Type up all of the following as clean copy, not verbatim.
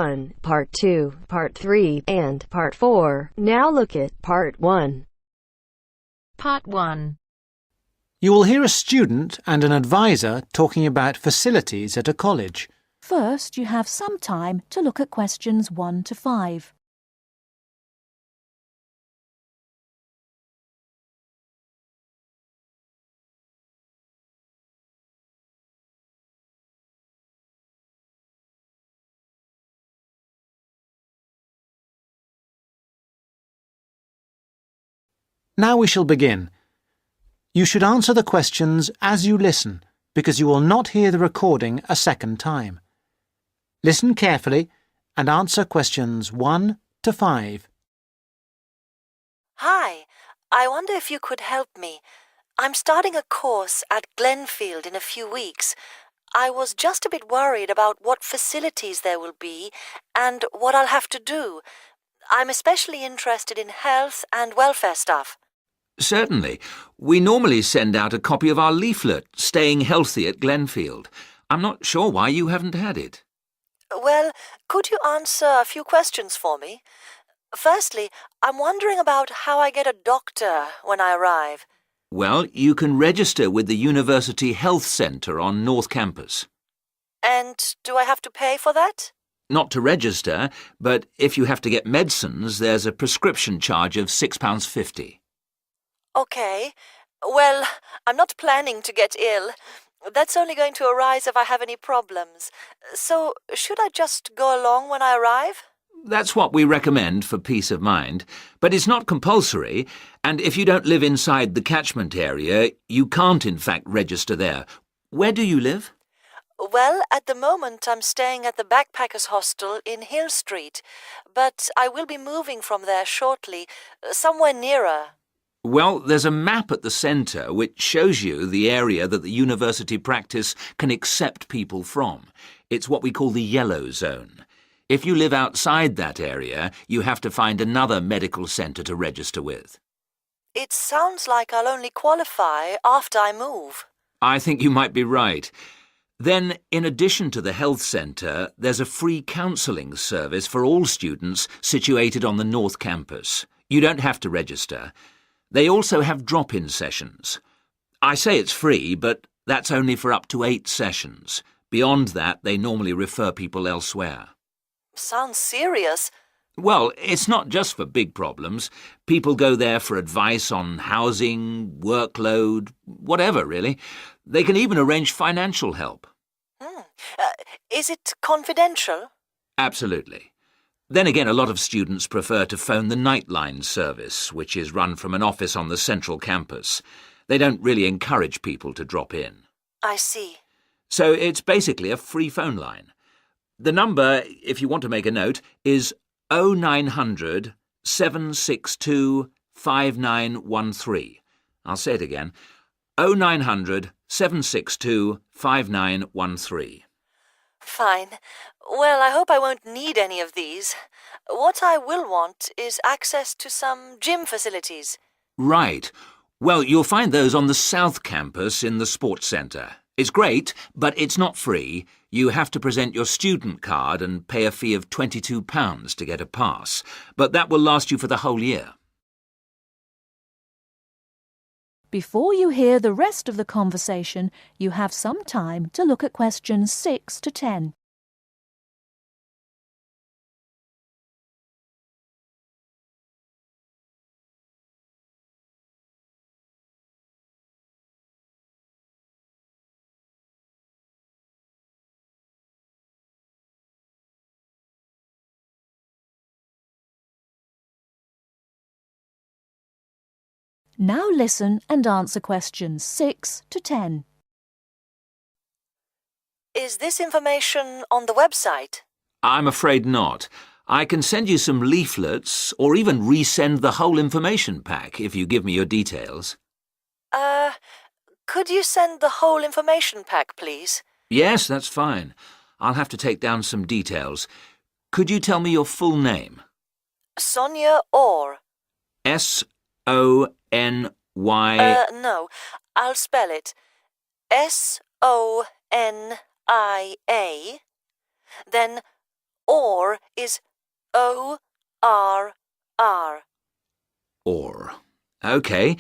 1, Part 2, Part 3, and Part 4. Now look at Part 1. Part 1. You will hear a student and an advisor talking about facilities at a college. First, you have some time to look at questions 1 to 5. Now we shall begin. You should answer the questions as you listen, because you will not hear the recording a second time. Listen carefully and answer questions 1 to 5. Hi, I wonder if you could help me. I'm starting a course at Glenfield in a few weeks. I was just a bit worried about what facilities there will be and what I'll have to do. I'm especially interested in health and welfare stuff. Certainly. We normally send out a copy of our leaflet, Staying Healthy at Glenfield. I'm not sure why you haven't had it. Well, could you answer a few questions for me? Firstly, I'm wondering about how I get a doctor when I arrive. Well, you can register with the University Health Centre on North Campus. And do I have to pay for that? Not to register, but if you have to get medicines, there's a prescription charge of £6.50. Okay. Well, I'm not planning to get ill. That's only going to arise if I have any problems. So, should I just go along when I arrive? That's what we recommend for peace of mind, but it's not compulsory, and if you don't live inside the catchment area, you can't in fact register there. Where do you live? Well, at the moment I'm staying at the Backpackers Hostel in Hill Street, but I will be moving from there shortly, somewhere nearer. Well, there's a map at the centre which shows you the area that the university practice can accept people from. It's what we call the yellow zone. If you live outside that area, you have to find another medical centre to register with. It sounds like I'll only qualify after I move. I think you might be right. Then, in addition to the health centre, there's a free counselling service for all students situated on the North Campus. You don't have to register. They also have drop-in sessions. I say it's free, but that's only for up to 8 sessions. Beyond that, they normally refer people elsewhere. Sounds serious. Well, it's not just for big problems. People go there for advice on housing, workload, whatever, really. They can even arrange financial help. Is it confidential? Absolutely. Then again, a lot of students prefer to phone the Nightline service, which is run from an office on the central campus. They don't really encourage people to drop in. I see. So it's basically a free phone line. The number, if you want to make a note, is 0900 762 5913. I'll say it again. 0900 762 5913. Fine. Well, I hope I won't need any of these. What I will want is access to some gym facilities. Right. Well, you'll find those on the South Campus in the Sports Centre. It's great, but it's not free. You have to present your student card and pay a fee of £22 to get a pass. But that will last you for the whole year. Before you hear the rest of the conversation, you have some time to look at questions 6 to 10. Now listen and answer questions 6 to 10. Is this information on the website? I'm afraid not. I can send you some leaflets or even resend the whole information pack if you give me your details. Could you send the whole information pack, please? Yes, that's fine. I'll have to take down some details. Could you tell me your full name? Sonia Orr. S-O-N-Y... No, I'll spell it. S-O-N-I-A, then Or is O-R-R. Or. OK.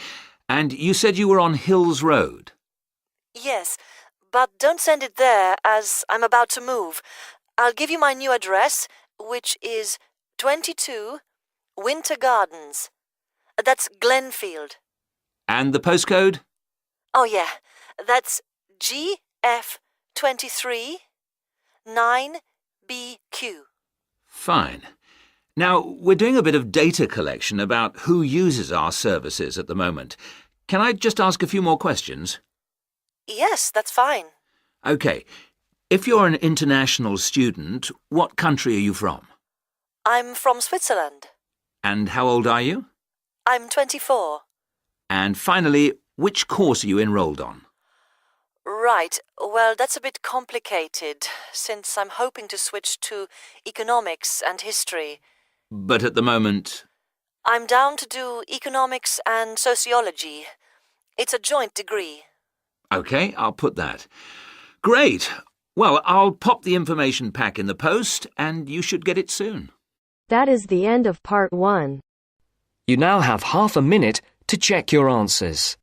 And you said you were on Hills Road? Yes, but don't send it there as I'm about to move. I'll give you my new address, which is 22 Winter Gardens. That's Glenfield. And the postcode? Oh, yeah. That's GF23 9BQ. Fine. Now, we're doing a bit of data collection about who uses our services at the moment. Can I just ask a few more questions? Yes, that's fine. OK. If you're an international student, what country are you from? I'm from Switzerland. And how old are you? I'm 24. And finally, which course are you enrolled on? Right. Well, that's a bit complicated, since I'm hoping to switch to economics and history. But at the moment... I'm down to do economics and sociology. It's a joint degree. OK, I'll put that. Great. Well, I'll pop the information pack in the post, and you should get it soon. That is the end of part 1. You now have half a minute to check your answers.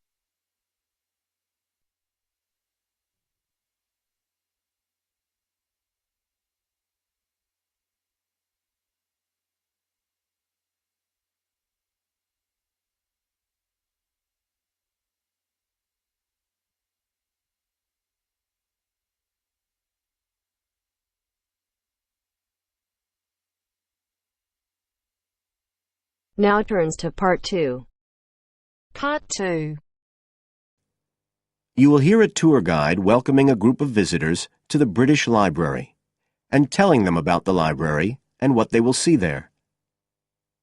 Now turns to part 2. Part 2. You will hear a tour guide welcoming a group of visitors to the British Library and telling them about the library and what they will see there.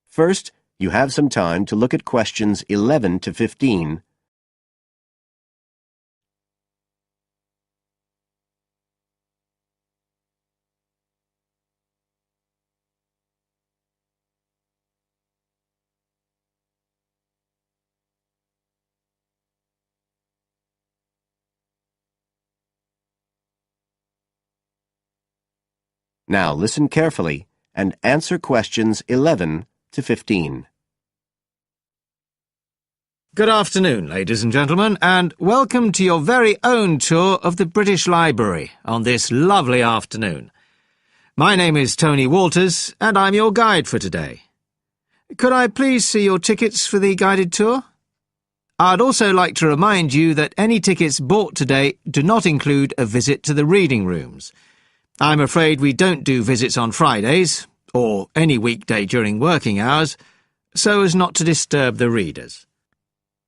First, you have some time to look at questions 11 to 15. Now listen carefully and answer questions 11 to 15. Good afternoon, ladies and gentlemen, and welcome to your very own tour of the British Library on this lovely afternoon. My name is Tony Walters, and I'm your guide for today. Could I please see your tickets for the guided tour? I'd also like to remind you that any tickets bought today do not include a visit to the reading rooms. I'm afraid we don't do visits on Fridays, or any weekday during working hours, so as not to disturb the readers.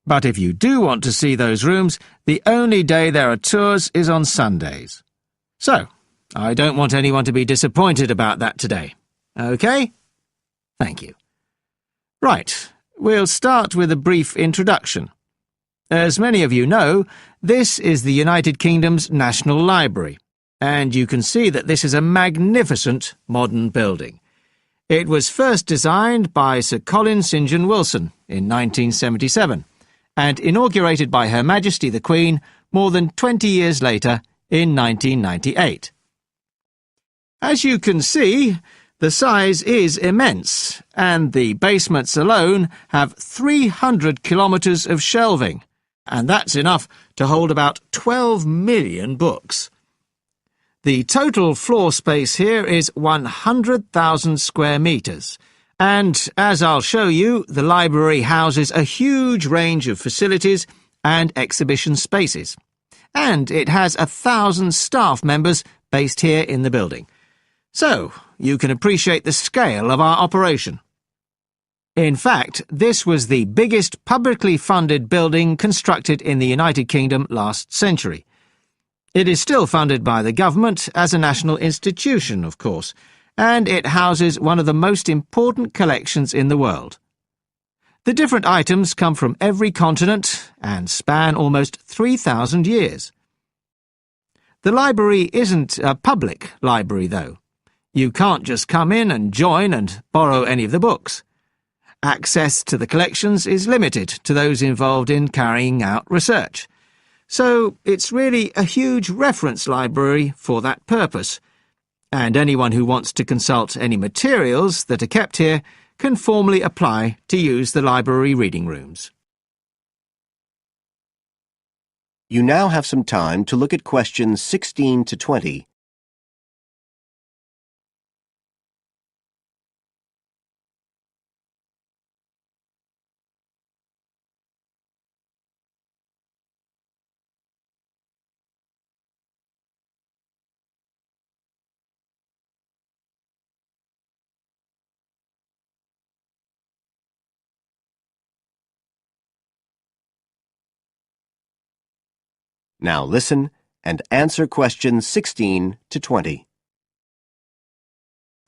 But if you do want to see those rooms, the only day there are tours is on Sundays. So, I don't want anyone to be disappointed about that today. OK? Thank you. Right, we'll start with a brief introduction. As many of you know, this is the United Kingdom's National Library, and you can see that this is a magnificent modern building. It was first designed by Sir Colin St. John Wilson in 1977, and inaugurated by Her Majesty the Queen more than 20 years later in 1998. As you can see, the size is immense, and the basements alone have 300 kilometres of shelving, and that's enough to hold about 12 million books. The total floor space here is 100,000 square metres, and, as I'll show you, the library houses a huge range of facilities and exhibition spaces. And it has 1,000 staff members based here in the building. So, you can appreciate the scale of our operation. In fact, this was the biggest publicly funded building constructed in the United Kingdom last century. It is still funded by the government as a national institution, of course, and it houses one of the most important collections in the world. The different items come from every continent and span almost 3,000 years. The library isn't a public library, though. You can't just come in and join and borrow any of the books. Access to the collections is limited to those involved in carrying out research. So it's really a huge reference library for that purpose. and anyone who wants to consult any materials that are kept here can formally apply to use the library reading rooms. You now have some time to look at questions 16 to 20. Now listen and answer questions 16 to 20.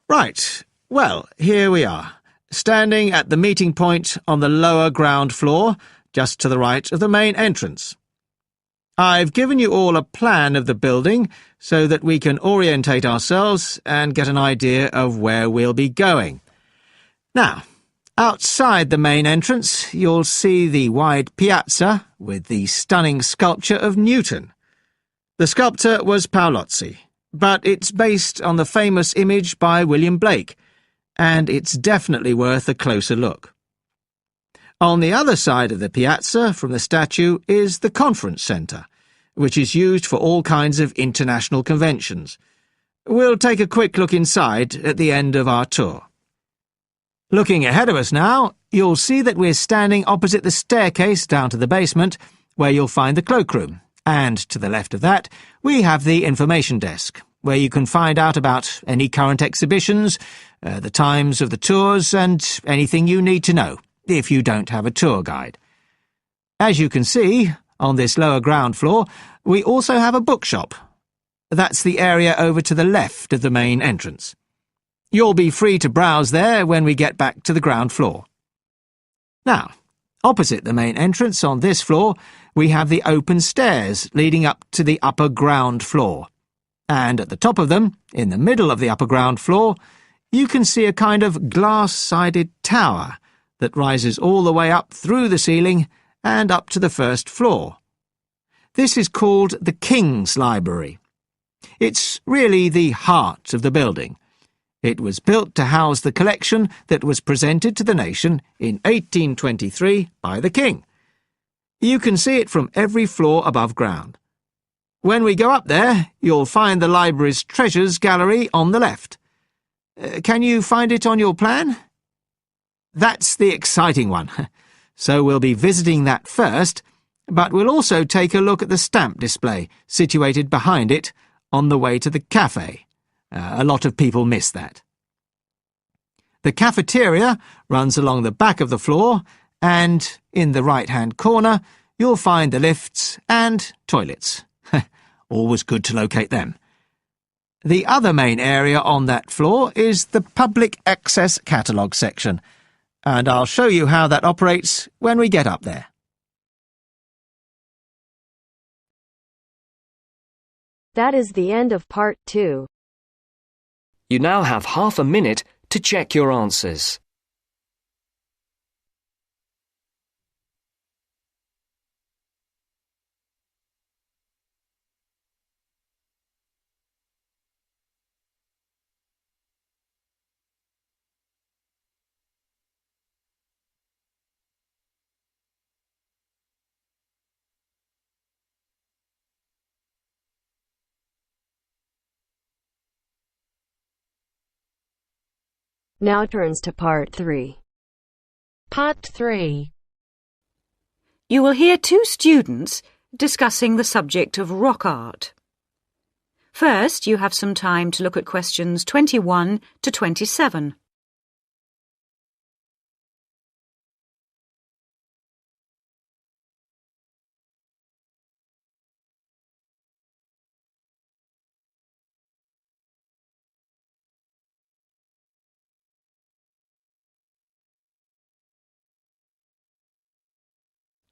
Right. Well, here we are, standing at the meeting point on the lower ground floor, just to the right of the main entrance. I've given you all a plan of the building so that we can orientate ourselves and get an idea of where we'll be going. Now, outside the main entrance, you'll see the wide piazza with the stunning sculpture of Newton. The sculptor was Paolozzi, but it's based on the famous image by William Blake, and it's definitely worth a closer look. On the other side of the piazza from the statue is the conference centre, which is used for all kinds of international conventions. We'll take a quick look inside at the end of our tour. Looking ahead of us now, you'll see that we're standing opposite the staircase down to the basement, where you'll find the cloakroom, and to the left of that, we have the information desk, where you can find out about any current exhibitions, the times of the tours, and anything you need to know, if you don't have a tour guide. As you can see, on this lower ground floor, we also have a bookshop. That's the area over to the left of the main entrance. You'll be free to browse there when we get back to the ground floor. Now, opposite the main entrance on this floor, we have the open stairs leading up to the upper ground floor. And at the top of them, in the middle of the upper ground floor, you can see a kind of glass-sided tower that rises all the way up through the ceiling and up to the first floor. This is called the King's Library. It's really the heart of the building. It was built to house the collection that was presented to the nation in 1823 by the King. You can see it from every floor above ground. When we go up there, you'll find the library's treasures gallery on the left. Can you find it on your plan? That's the exciting one. So we'll be visiting that first, but we'll also take a look at the stamp display situated behind it on the way to the cafe. A lot of people miss that. The cafeteria runs along the back of the floor, and in the right-hand corner you'll find the lifts and toilets. Always good to locate them. The other main area on that floor is the public access catalogue section, and I'll show you how that operates when we get up there. That is the end of part 2. You now have half a minute to check your answers. Now turns to part 3. Part 3. You will hear two students discussing the subject of rock art. First, you have some time to look at questions 21 to 27.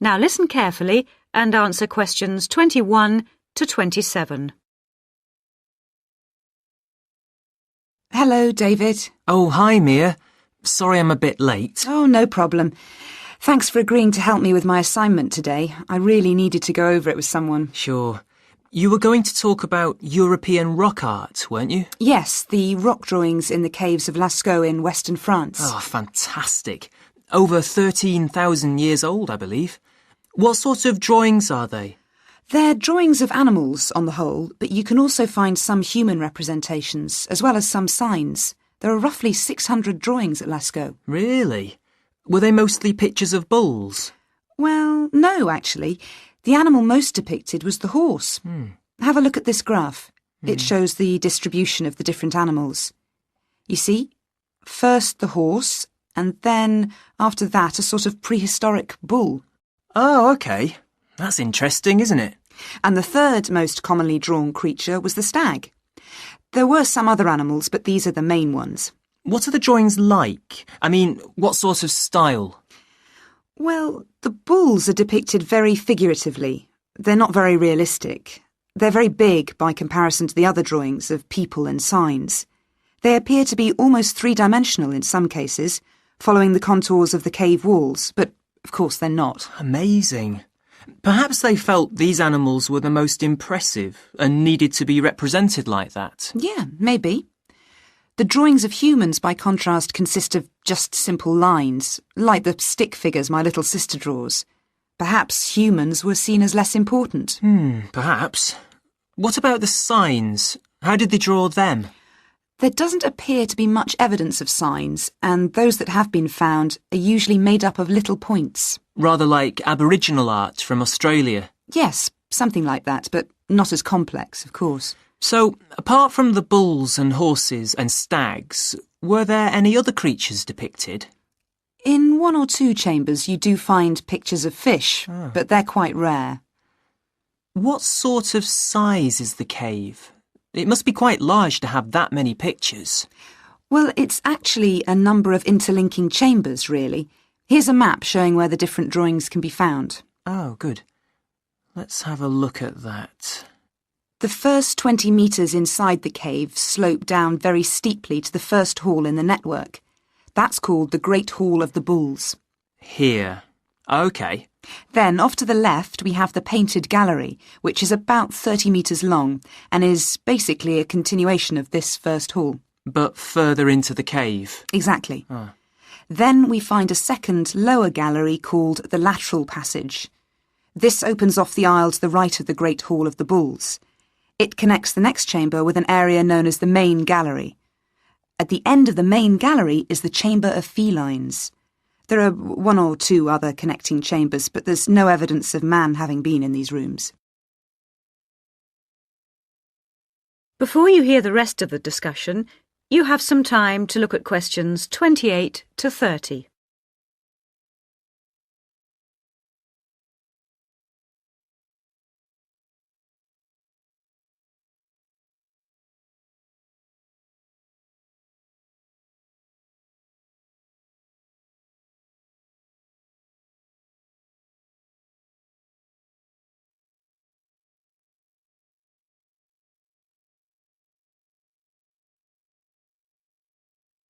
Now listen carefully and answer questions 21 to 27. Hello, David. Oh, hi, Mia. Sorry I'm a bit late. Oh, no problem. Thanks for agreeing to help me with my assignment today. I really needed to go over it with someone. Sure. You were going to talk about European rock art, weren't you? Yes, the rock drawings in the caves of Lascaux in western France. Oh, fantastic. Over 13,000 years old, I believe. What sort of drawings are they? They're drawings of animals on the whole, but you can also find some human representations, as well as some signs. There are roughly 600 drawings at Lascaux. Really? Were they mostly pictures of bulls? Well, no, actually. The animal most depicted was the horse. Have a look at this graph. It shows the distribution of the different animals. You see, first the horse, and then, after that, a sort of prehistoric bull. Oh, OK. That's interesting, isn't it? And the third most commonly drawn creature was the stag. There were some other animals, but these are the main ones. What are the drawings like? I mean, what sort of style? Well, the bulls are depicted very figuratively. They're not very realistic. They're very big by comparison to the other drawings of people and signs. They appear to be almost three-dimensional in some cases, following the contours of the cave walls, but of course they're not. Amazing. Perhaps they felt these animals were the most impressive and needed to be represented like that. Yeah, maybe. The drawings of humans, by contrast, consist of just simple lines, like the stick figures my little sister draws. Perhaps humans were seen as less important. Perhaps. What about the signs? How did they draw them? There doesn't appear to be much evidence of signs, and those that have been found are usually made up of little points. Rather like Aboriginal art from Australia. Yes, something like that, but not as complex, of course. So, apart from the bulls and horses and stags, were there any other creatures depicted? In one or two chambers you do find pictures of fish, but they're quite rare. What sort of size is the cave? It must be quite large to have that many pictures. Well, it's actually a number of interlinking chambers, really. Here's a map showing where the different drawings can be found. Oh, good. Let's have a look at that. The first 20 metres inside the cave slope down very steeply to the first hall in the network. That's called the Great Hall of the Bulls. Here. OK. Then, off to the left, we have the Painted Gallery, which is about 30 metres long and is basically a continuation of this first hall. But further into the cave. Exactly. Then we find a second, lower gallery called the Lateral Passage. This opens off the aisle to the right of the Great Hall of the Bulls. It connects the next chamber with an area known as the Main Gallery. At the end of the Main Gallery is the Chamber of Felines. There are one or two other connecting chambers, but there's no evidence of man having been in these rooms. Before you hear the rest of the discussion, you have some time to look at questions 28 to 30.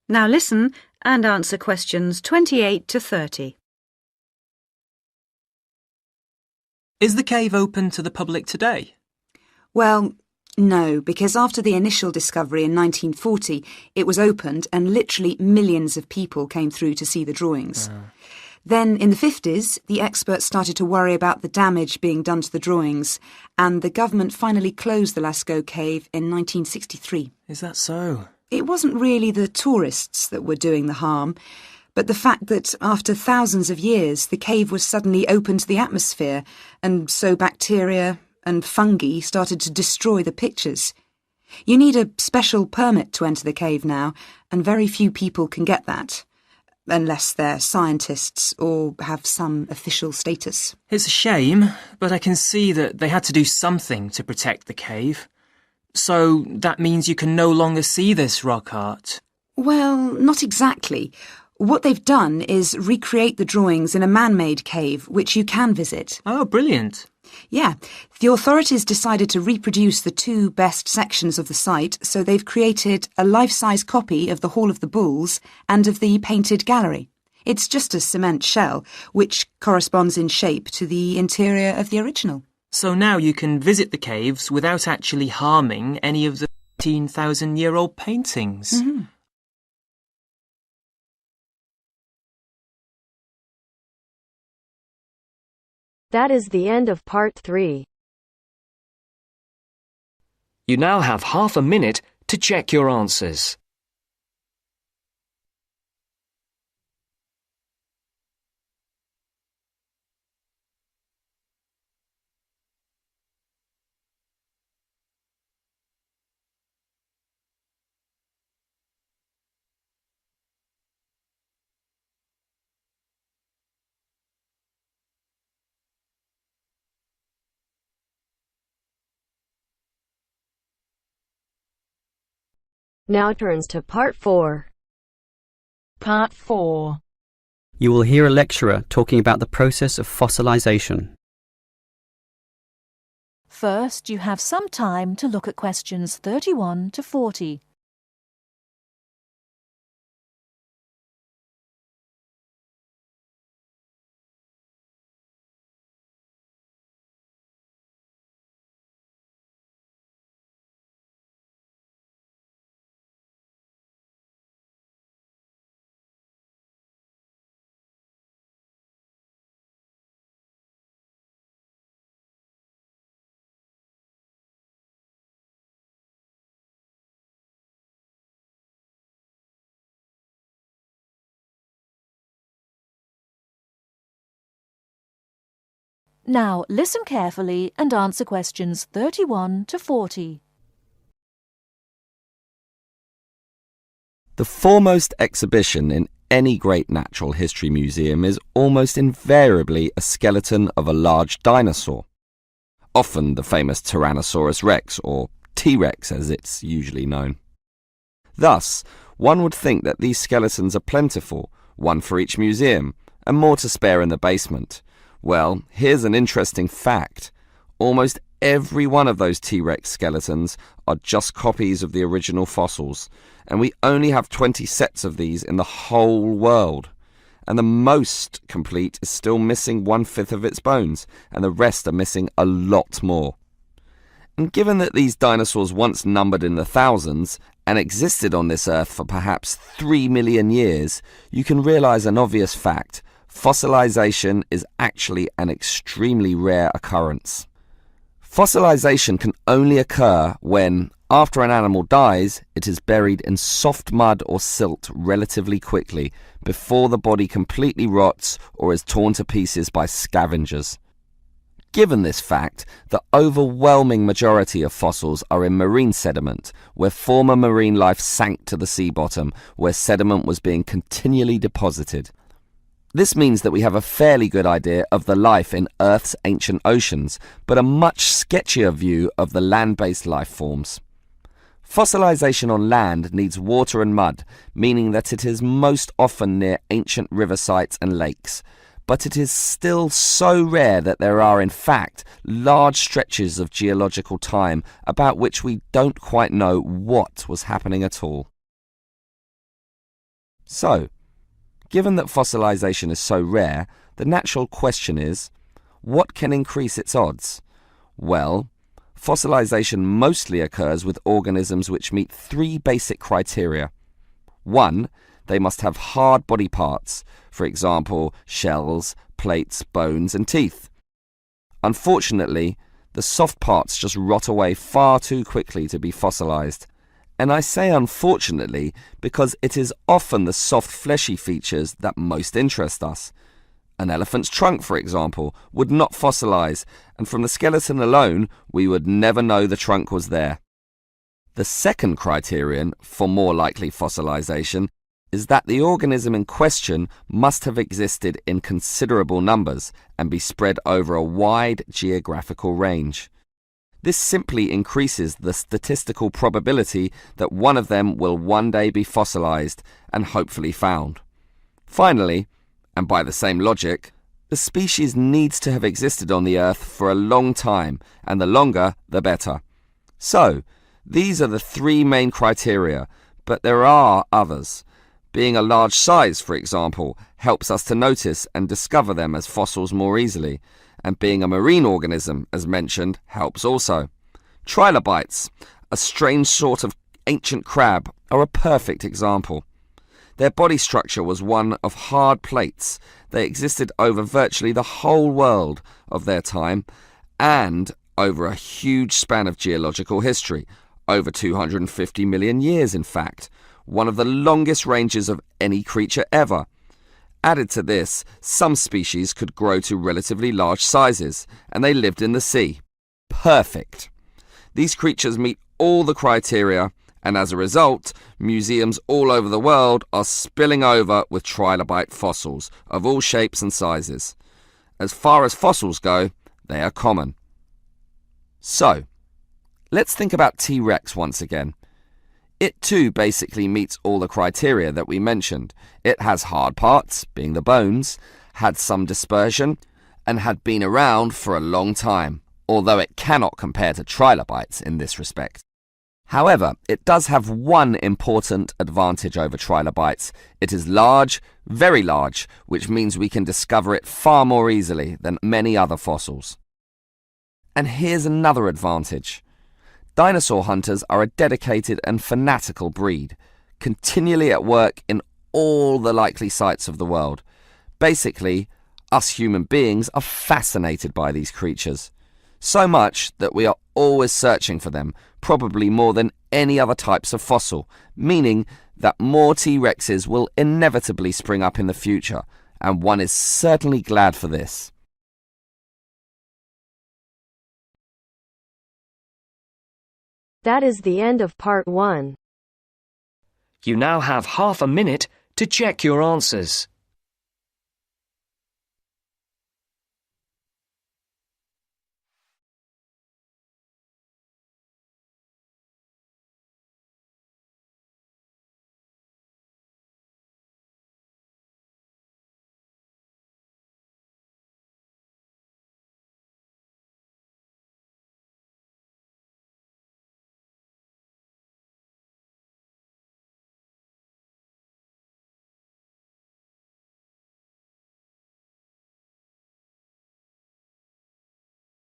Now listen and answer questions 28 to 30. Is the cave open to the public today? Well, no, because after the initial discovery in 1940, it was opened and literally millions of people came through to see the drawings. Then, in the 50s, the experts started to worry about the damage being done to the drawings, and the government finally closed the Lascaux cave in 1963. Is that so? It wasn't really the tourists that were doing the harm, but the fact that after thousands of years the cave was suddenly open to the atmosphere, and so bacteria and fungi started to destroy the pictures. You need a special permit to enter the cave now, and very few people can get that, unless they're scientists or have some official status. It's a shame, but I can see that they had to do something to protect the cave. So that means you can no longer see this rock art? Well, not exactly. What they've done is recreate the drawings in a man-made cave, which you can visit. Oh, brilliant. Yeah, the authorities decided to reproduce the two best sections of the site, so they've created a life-size copy of the Hall of the Bulls and of the Painted Gallery. It's just a cement shell, which corresponds in shape to the interior of the original. So now you can visit the caves without actually harming any of the 13,000-year-old paintings. That is the end of part 3. You now have half a minute to check your answers. Now turns to part 4. Part 4. You will hear a lecturer talking about the process of fossilization. First, you have some time to look at questions 31 to 40. Now listen carefully and answer questions 31 to 40. The foremost exhibition in any great natural history museum is almost invariably a skeleton of a large dinosaur, often the famous Tyrannosaurus rex, or T-Rex as it's usually known. Thus, one would think that these skeletons are plentiful, one for each museum, and more to spare in the basement. Well, here's an interesting fact. Almost every one of those T-Rex skeletons are just copies of the original fossils, and we only have 20 sets of these in the whole world. And the most complete is still missing 1/5 of its bones, and the rest are missing a lot more. And given that these dinosaurs once numbered in the thousands and existed on this earth for perhaps 3 million years, you can realize an obvious fact. Fossilization is actually an extremely rare occurrence. Fossilization can only occur when, after an animal dies, it is buried in soft mud or silt relatively quickly before the body completely rots or is torn to pieces by scavengers. Given this fact, the overwhelming majority of fossils are in marine sediment, where former marine life sank to the sea bottom, where sediment was being continually deposited. This means that we have a fairly good idea of the life in Earth's ancient oceans, but a much sketchier view of the land-based life forms. Fossilization on land needs water and mud, meaning that it is most often near ancient river sites and lakes. But it is still so rare that there are, in fact, large stretches of geological time about which we don't quite know what was happening at all. So, given that fossilization is so rare, the natural question is, what can increase its odds? Well, fossilization mostly occurs with organisms which meet 3 basic criteria. 1, they must have hard body parts, for example, shells, plates, bones, and teeth. Unfortunately, the soft parts just rot away far too quickly to be fossilized. And I say unfortunately because it is often the soft fleshy features that most interest us. An elephant's trunk, for example, would not fossilize, and from the skeleton alone, we would never know the trunk was there. The second criterion for more likely fossilization is that the organism in question must have existed in considerable numbers and be spread over a wide geographical range. This simply increases the statistical probability that one of them will one day be fossilized and hopefully found. Finally, and by the same logic, the species needs to have existed on the Earth for a long time, and the longer, the better. So, these are the 3 main criteria, but there are others. Being a large size, for example, helps us to notice and discover them as fossils more easily, and being a marine organism, as mentioned, helps also. Trilobites, a strange sort of ancient crab, are a perfect example. Their body structure was one of hard plates. They existed over virtually the whole world of their time and over a huge span of geological history, over 250 million years in fact, one of the longest ranges of any creature ever. Added to this, some species could grow to relatively large sizes, and they lived in the sea. Perfect. These creatures meet all the criteria, and as a result, museums all over the world are spilling over with trilobite fossils of all shapes and sizes. As far as fossils go, they are common. So, let's think about T-Rex once again. It too basically meets all the criteria that we mentioned. It has hard parts, being the bones, had some dispersion, and had been around for a long time, although it cannot compare to trilobites in this respect. However, it does have one important advantage over trilobites. It is large, very large, which means we can discover it far more easily than many other fossils. And here's another advantage. Dinosaur hunters are a dedicated and fanatical breed, continually at work in all the likely sites of the world. Basically, us human beings are fascinated by these creatures. So much that we are always searching for them, probably more than any other types of fossil, meaning that more T-Rexes will inevitably spring up in the future, and one is certainly glad for this. That is the end of part 1. You now have half a minute to check your answers.